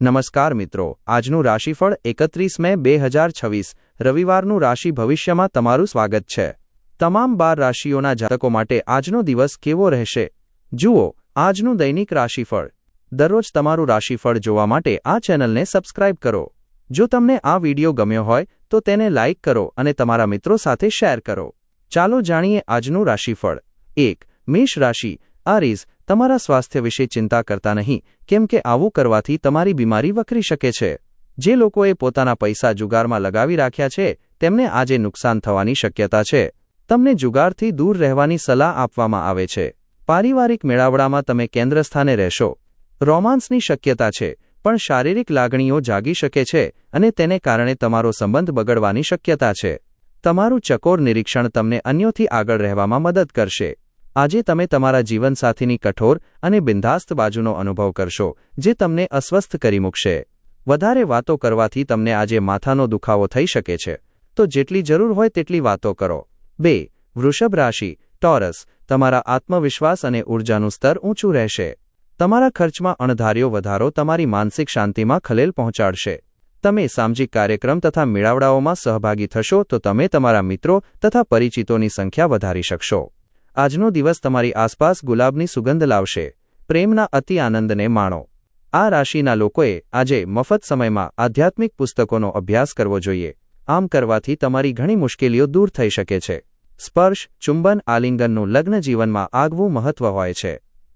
નમસ્કાર મિત્રો, આજનું રાશિફળ 31 મે 2026 રવિવારનું રાશિ ભવિષ્યમાં તમારું સ્વાગત છે। તમામ 12 રાશિઓના જાતકો માટે આજનો દિવસ કેવો રહેશે? જુઓ આજનું દૈનિક રાશિફળ। દરરોજ તમારું રાશિફળ જોવા માટે આ ચેનલને સબસ્ક્રાઇબ કરો। જો તમને આ વિડિયો ગમ્યો હોય તો તેને લાઇક કરો અને તમારા મિત્રો સાથે શેર કરો। ચાલો જાણીએ આજનું રાશિફળ। 1. મેષ રાશિ। આરીઝ, તમારા સ્વાસ્થ્ય વિશે ચિંતા કરતા નહીં, કેમ કે આવું કરવાથી તમારી બીમારી વકરી શકે છે। જે લોકોએ પોતાના પૈસા જુગારમાં લગાવી રાખ્યા છે તેમને આજે નુકસાન થવાની શક્યતા છે। તમને જુગારથી દૂર રહેવાની સલાહ આપવામાં આવે છે। પારિવારિક મેળાવડામાં તમે કેન્દ્ર સ્થાને રહેશો। રોમાન્સની શક્યતા છે, પણ શારીરિક લાગણીઓ જાગી શકે છે અને તેને કારણે તમારો સંબંધ બગડવાની શક્યતા છે। તમારું ચકોર નિરીક્ષણ તમને અન્યોથી આગળ રહેવામાં મદદ કરશે। આજે તમે તમારા જીવનસાથીની કઠોર અને બિંદાસ્ત બાજુનો અનુભવ કરશો, જે તમને અસ્વસ્થ કરી મૂકશે। વધારે વાતો કરવાથી તમને આજે માથાનો દુખાવો થઈ શકે છે, તો જેટલી જરૂર હોય તેટલી વાતો કરો। 2. વૃષભ રાશિ। ટોરસ, તમારા આત્મવિશ્વાસ અને ઊર્જાનું સ્તર ઊંચું રહેશે। તમારા ખર્ચમાં અણધાર્યો વધારો તમારી માનસિક શાંતિમાં ખલેલ પહોંચાડશે। તમે સામાજિક કાર્યક્રમ તથા મેળાવડાઓમાં સહભાગી થશો તો તમે તમારા મિત્રો તથા પરિચિતોની સંખ્યા વધારી શકશો। આજનો દિવસ તમારી આસપાસ ગુલાબની સુગંધ લાવશે। પ્રેમના અતિ આનંદને માણો। આ રાશિના લોકોએ આજે મફત સમયમાં આધ્યાત્મિક પુસ્તકોનો અભ્યાસ કરવો જોઈએ। આમ કરવાથી તમારી ઘણી મુશ્કેલીઓ દૂર થઈ શકે છે। સ્પર્શ, ચુંબન, આલિંગનનું લગ્ન જીવનમાં આગવું મહત્વ હોય છે।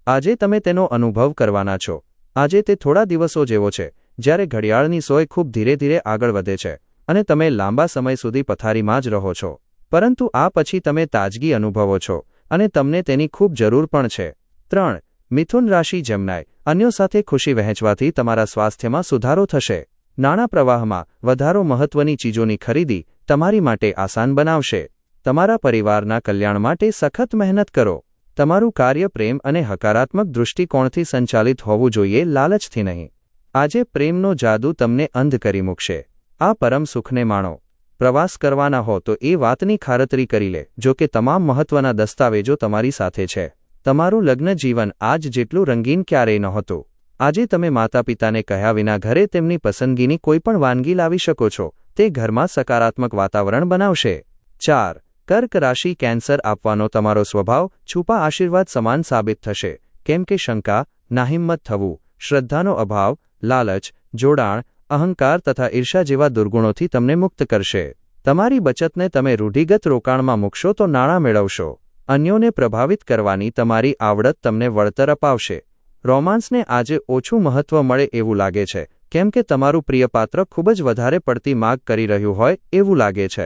આજે તમે તેનો અનુભવ કરવાના છો। આજે તે થોડા દિવસો જેવો છે જ્યારે ઘડિયાળની સોય ખૂબ ધીરે ધીરે આગળ વધે છે અને તમે લાંબા સમય સુધી પથારીમાં જ રહો છો, પરંતુ આ પછી તમે તાજગી અનુભવો છો અને તમને તેની ખૂબ જરૂર પણ છે। 3. મિથુન રાશિ। જેમનાય, અન્યો સાથે ખુશી વહેંચવાથી તમારા સ્વાસ્થ્યમાં સુધારો થશે। નાણાં પ્રવાહમાં વધારો મહત્વની ચીજોની ખરીદી તમારી માટે આસાન બનાવશે। તમારા પરિવારના કલ્યાણ માટે સખત મહેનત કરો। તમારું કાર્ય પ્રેમ અને હકારાત્મક દૃષ્ટિકોણથી સંચાલિત હોવું જોઈએ, લાલચથી નહીં। આજે પ્રેમનો જાદુ તમને અંધ કરી મૂકશે। આ પરમ સુખને માણો। પ્રવાસ કરવાના હો તો એ વાતની ખાતરી કરી લે જો કે તમામ મહત્વના દસ્તાવેજો તમારી સાથે છે। તમારું લગ્ન જીવન આજ જેટલું રંગીન ક્યારેય નહોતું। આજે તમે માતા પિતાને કહ્યા વિના ઘરે તેમની પસંદગીની કોઈપણ વાનગી લાવી શકો છો। તે ઘરમાં સકારાત્મક વાતાવરણ બનાવશે। 4. કર્ક રાશિ। કેન્સર, આપવાનો તમારો સ્વભાવ છુપા આશીર્વાદ સમાન સાબિત થશે, કેમ કે શંકા, નાહિંમત થવું, શ્રદ્ધાનો અભાવ, લાલચ, જોડાણ, અહંકાર તથા ઈર્ષા જેવા દુર્ગુણોથી તમને મુક્ત કરશે। તમારી બચતને તમે રૂઢિગત રોકાણમાં મૂકશો તો નાણાં મેળવશો। અન્યોને પ્રભાવિત કરવાની તમારી આવડત તમને વળતર અપાવશે। રોમાન્સને આજે ઓછું મહત્વ મળે એવું લાગે છે, કેમ કે તમારું પ્રિયપાત્ર ખૂબ જ વધારે પડતી માગ કરી રહ્યું હોય એવું લાગે છે।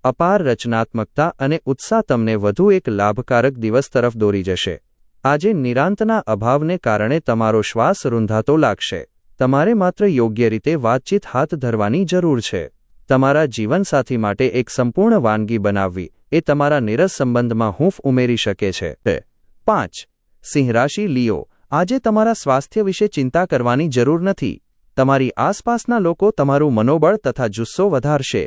અપાર રચનાત્મકતા અને ઉત્સાહ તમને વધુ એક લાભકારક દિવસ તરફ દોરી જશે। આજે નિરાંતના અભાવને કારણે તમારો શ્વાસ રૂંધાતો લાગશે। તમારે માત્ર યોગ્ય રીતે વાતચીત હાથ ધરવાની જરૂર છે। તમારા જીવનસાથી માટે એક સંપૂર્ણ વાનગી બનાવવી એ તમારા નીરસ સંબંધમાં હૂંફ ઉમેરી શકે છે। 5. સિંહ રાશિ। લિયો, આજે તમારા સ્વાસ્થ્ય વિશે ચિંતા કરવાની જરૂર નથી। તમારી આસપાસના લોકો તમારું મનોબળ તથા જુસ્સો વધારશે।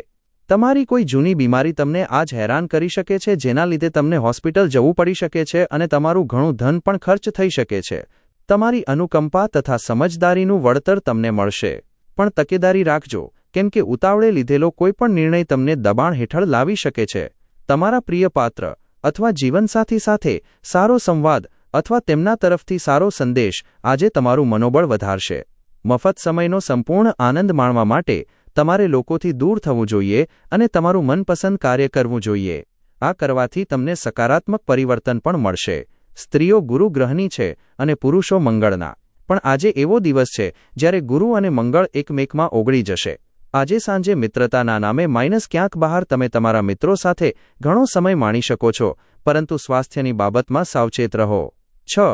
તમારી કોઈ જૂની બીમારી તમને આજ હેરાન કરી શકે છે, જેના લીધે તમને હોસ્પિટલ જવું પડી શકે છે અને તમારું ઘણું ધન પણ ખર્ચ થઈ શકે છે। તમારી અનુકંપા તથા સમજદારીનું વળતર તમને મળશે, પણ તકેદારી રાખજો, કેમ કે ઉતાવળે લીધેલો કોઈપણ નિર્ણય તમને દબાણ હેઠળ લાવી શકે છે। તમારા પ્રિય પાત્ર અથવા જીવનસાથી સાથે સારો સંવાદ અથવા તેમના તરફથી સારો સંદેશ આજે તમારું મનોબળ વધારશે। મફત સમયનો સંપૂર્ણ આનંદ માણવા માટે તમારે લોકોથી દૂર થવું જોઈએ અને તમારું મનપસંદ કાર્ય કરવું જોઈએ। આ કરવાથી તમને સકારાત્મક પરિવર્તન પણ મળશે। સ્ત્રીઓ ગુરુ ગ્રહની છે અને પુરુષો મંગળના, પણ આજે એવો દિવસ છે જ્યારે ગુરુ અને મંગળ એકમેકમાં ઓગળી જશે। આજે સાંજે મિત્રતાના નામે ક્યાંક બહાર તમે તમારા મિત્રો સાથે ઘણો સમય માણી શકો છો, પરંતુ સ્વાસ્થ્યની બાબતમાં સાવચેત રહો। 6.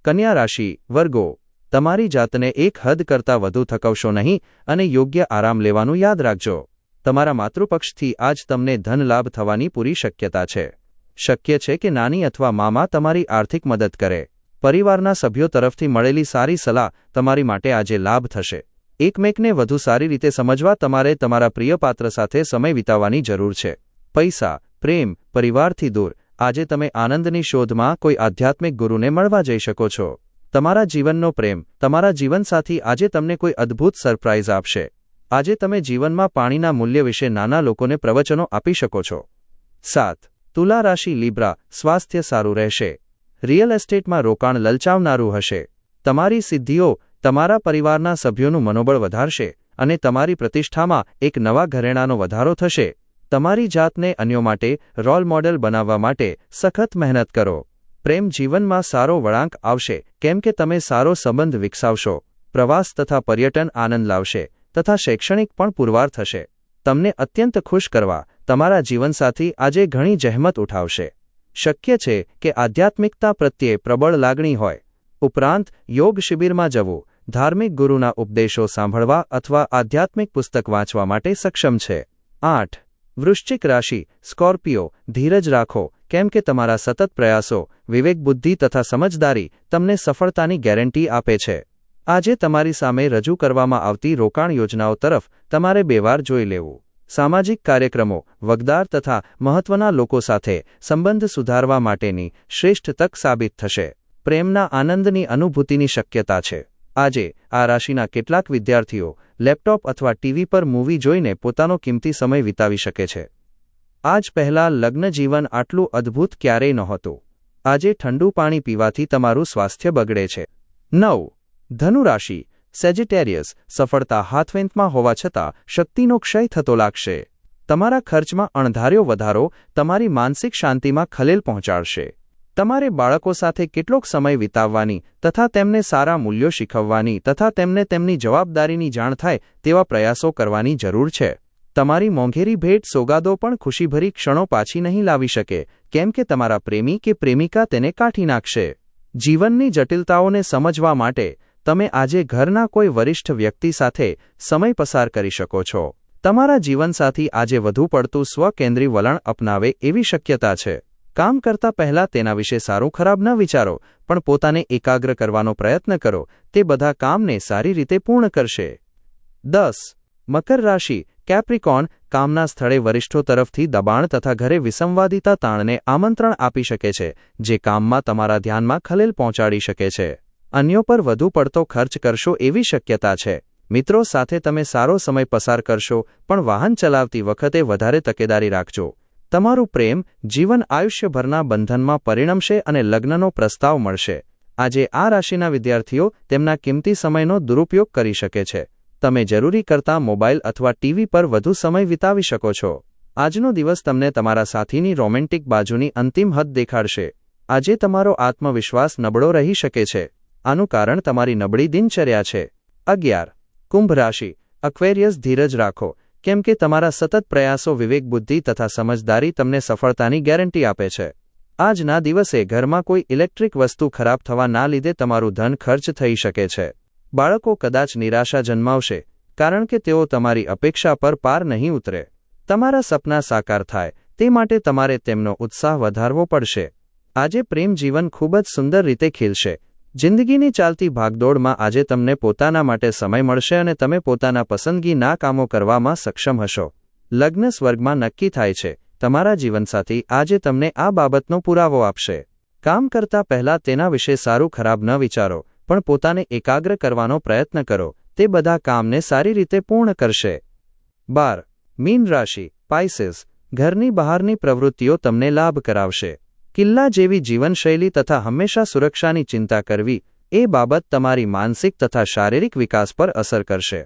કન્યા રાશિ। વર્ગો, તમારી જાતને એક હદ કરતાં વધુ થકવશો નહીં અને યોગ્ય આરામ લેવાનું યાદ રાખજો। તમારા માતૃપક્ષથી આજ તમને ધન લાભ થવાની પૂરી શક્યતા છે। શક્ય છે કે નાની અથવા મામા તમારી આર્થિક મદદ કરે। પરિવારના સભ્યો તરફથી મળેલી સારી સલાહ તમારી માટે આજે લાભ થશે। એકમેકને વધુ સારી રીતે સમજવા તમારે તમારા પ્રિય પાત્ર સાથે સમય વિતાવવાની જરૂર છે। પૈસા, પ્રેમ, પરિવારથી દૂર, આજે તમે આનંદની શોધમાં કોઈ આધ્યાત્મિક ગુરુને મળવા જઈ શકો છો। તમારા જીવનનો પ્રેમ, તમારા જીવનસાથી આજે તમને કોઈ અદ્ભુત સરપ્રાઇઝ આપશે. આજે તમે જીવનમાં પાણીના મૂલ્ય વિશે નાના લોકોને પ્રવચનો આપી શકો છો. 7. તુલા રાશિ લીબ્રા, સ્વાસ્થ્ય સારું રહેશે. રિયલ એસ્ટેટમાં રોકાણ લલચાવનારું હશે. તમારી સિદ્ધિઓ તમારા પરિવારના સભ્યોનું મનોબળ વધારશે અને તમારી પ્રતિષ્ઠામાં એક નવા ઘરેણાનો વધારો થશે. તમારી જાતને અન્યો માટે રોલ મોડેલ બનાવવા માટે સખત મહેનત કરો. પ્રેમ જીવનમાં સારો વળાંક આવશે કેમ કે તમે સારો સંબંધ વિકસાવશો. પ્રવાસ તથા પર્યટન આનંદ લાવશે તથા શૈક્ષણિક પણ પુરવાર થશે. તમને અત્યંત ખુશ કરવા તમારા જીવનસાથી આજે ઘણી જહેમત ઉઠાવશે. શક્ય છે કે આધ્યાત્મિકતા પ્રત્યે પ્રબળ લાગણી હોય. ઉપરાંત યોગ શિબિરમાં જવું, ધાર્મિક ગુરુના ઉપદેશો સાંભળવા અથવા આધ્યાત્મિક પુસ્તક વાંચવા માટે સક્ષમ છે. 8. વૃશ્ચિક રાશિ સ્કોર્પિયો, ધીરજ રાખો કેમ કે તમારા સતત પ્રયાસો, વિવેક બુદ્ધિ તથા સમજદારી તમને સફળતાની ગેરંટી આપે છે. આજે તમારી સામે રજૂ કરવામાં આવતી રોકાણ યોજનાઓ તરફ તમારે બે વાર જોઈ લેવું. સામાજિક કાર્યક્રમો, વગદાર તથા મહત્વના લોકો સાથે સંબંધ સુધારવા માટેની શ્રેષ્ઠ તક સાબિત થશે. પ્રેમના આનંદની અનુભૂતિની શક્યતા છે. આજે આ રાશિના કેટલાક વિદ્યાર્થીઓ લેપટોપ અથવા ટીવી પર મૂવી જોઈને પોતાનો કિંમતી સમય વિતાવી શકે છે. આજ પહેલાં લગ્ન જીવન આટલું અદ્ભુત ક્યારેય નહોતું. આજે ઠંડુ પાણી પીવાથી તમારું સ્વાસ્થ્ય બગડે છે. 9. ધનુ રાશિ સેજિટેરિયસ, સફળતા હાથવેંતમાં હોવા છતાં શક્તિનો ક્ષય થતો લાગશે. તમારા ખર્ચમાં અણધાર્યો વધારો તમારી માનસિક શાંતિમાં ખલેલ પહોંચાડશે. તમારે બાળકો સાથે કેટલોક સમય વિતાવવાની તથા તેમને સારા મૂલ્યો શીખવવાની તથા તેમને તેમની જવાબદારીની જાણ થાય તેવા પ્રયાસો કરવાની જરૂર છે. તમારી મોંઘેરી ભેટ સોગાદો પણ ખુશીભરી ક્ષણો પાછી નહીં લાવી શકે કેમ કે તમારા પ્રેમી કે પ્રેમિકા તેને કાઢી નાખશે. જીવનની જટિલતાઓને સમજવા માટે તમે આજે ઘરના કોઈ વરિષ્ઠ વ્યક્તિ સાથે સમય પસાર કરી શકો છો. તમારા જીવનસાથી આજે વધુ પડતું સ્વકેન્દ્રી વલણ અપનાવે એવી શક્યતા છે. કામ કરતા પહેલા તેના વિશે સારું ખરાબ ન વિચારો, પણ પોતાને એકાગ્ર કરવાનો પ્રયત્ન કરો. તે બધા કામને સારી રીતે પૂર્ણ કરશે. 10. મકર રાશિ કેપ્રિકોન, કામના સ્થળે વરિષ્ઠો તરફથી દબાણ તથા ઘરે વિસંવાદિતા તાણને આમંત્રણ આપી શકે છે, જે કામમાં તમારા ધ્યાનમાં ખલેલ પહોંચાડી શકે છે. અન્યો પર વધુ પડતો ખર્ચ કરશો એવી શક્યતા છે. મિત્રો સાથે તમે સારો સમય પસાર કરશો, પણ વાહન ચલાવતી વખતે વધારે તકેદારી રાખજો. તમારું પ્રેમ જીવન આયુષ્યભરના બંધનમાં પરિણમશે અને લગ્નનો પ્રસ્તાવ મળશે. આજે આ રાશિના વિદ્યાર્થીઓ તેમના કિંમતી સમયનો દુરુપયોગ કરી શકે છે. તમે જરૂરી કરતાં મોબાઈલ અથવા ટીવી પર વધુ સમય વિતાવી શકો છો. આજનો દિવસ તમને તમારા સાથીની રોમેન્ટિક બાજુની અંતિમ હદ દેખાડશે. આજે તમારો આત્મવિશ્વાસ નબળો રહી શકે છે. આનું કારણ તમારી નબળી દિનચર્યા છે. 11. કુંભ રાશિ અક્વેરિયસ, ધીરજ રાખો કેમ કે તમારા સતત પ્રયાસો, વિવેક બુદ્ધિ તથા સમજદારી તમને સફળતાની ગેરંટી આપે છે. આજના દિવસે ઘરમાં કોઈ ઇલેક્ટ્રિક વસ્તુ ખરાબ થવાના લીધે તમારું ધન ખર્ચ થઈ શકે છે. બાળકો કદાચ નિરાશા જન્માવશે કારણ કે તેઓ તમારી અપેક્ષા પર પાર નહીં ઉતરે. તમારા સપના સાકાર થાય તે માટે તમારે તેમનો ઉત્સાહ વધારવો પડશે. આજે પ્રેમ જીવન ખૂબ જ સુંદર રીતે ખીલશે. જિંદગીની ચાલતી ભાગદોડમાં આજે તમને પોતાના માટે સમય મળશે અને તમે પોતાના પસંદગીના કામો કરવામાં સક્ષમ હશો. લગ્ન સ્વર્ગમાં નક્કી થાય છે. તમારા જીવનસાથી આજે તમને આ બાબતનો પુરાવો આપશે. કામ કરતા પહેલા તેના વિશે સારું ખરાબ ન વિચારો, પણ પોતાને એકાગ્ર કરવાનો પ્રયત્ન કરો. તે બધા કામને સારી રીતે પૂર્ણ કરશે. 12. મીન રાશિ પાઇસેસ, ઘરની બહારની પ્રવૃત્તિઓ તમને લાભ કરાવશે. કિલ્લા જેવી જીવનશૈલી તથા હંમેશા સુરક્ષાની ચિંતા કરવી એ બાબત તમારી માનસિક તથા શારીરિક વિકાસ પર અસર કરશે.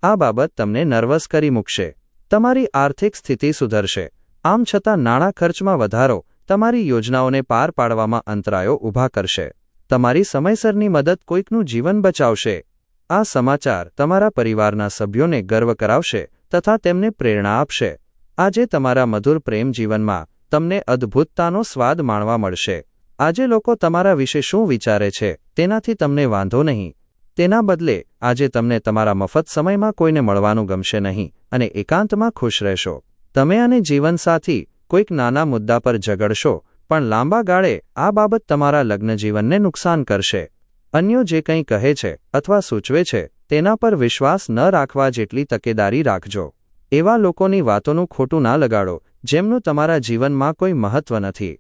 આ બાબત તમને નર્વસ કરી મૂકશે. તમારી આર્થિક સ્થિતિ સુધરશે. આમ છતાં નાણાં ખર્ચમાં વધારો તમારી યોજનાઓને પાર પાડવામાં અંતરાયો ઊભા કરશે. તમારી સમયસરની મદદ કોઈકનું જીવન બચાવશે. આ સમાચાર તમારા પરિવારના સભ્યોને ગર્વ કરાવશે તથા તેમને પ્રેરણા આપશે. આજે તમારા મધુર પ્રેમ જીવનમાં તમને અદ્ભુતતાનો સ્વાદ માણવા મળશે. આજે લોકો તમારા વિશે શું વિચારે છે તેનાથી તમને વાંધો નહીં. તેના બદલે આજે તમને તમારા મફત સમયમાં કોઈને મળવાનું ગમશે નહીં અને એકાંતમાં ખુશ રહેશો. તમે અને જીવનસાથી કોઈક નાના મુદ્દા પર ઝઘડશો, પણ લાંબા ગાળે આ બાબત તમારા લગ્ન જીવનને નુકસાન કરશે. અન્યો જે કંઈ કહે છે અથવા સૂચવે છે તેના પર વિશ્વાસ ન રાખવા જેટલી તકેદારી રાખજો. એવા લોકોની વાતોનું ખોટું ના લગાડો જેમનું તમારા જીવનમાં કોઈ મહત્વ નથી.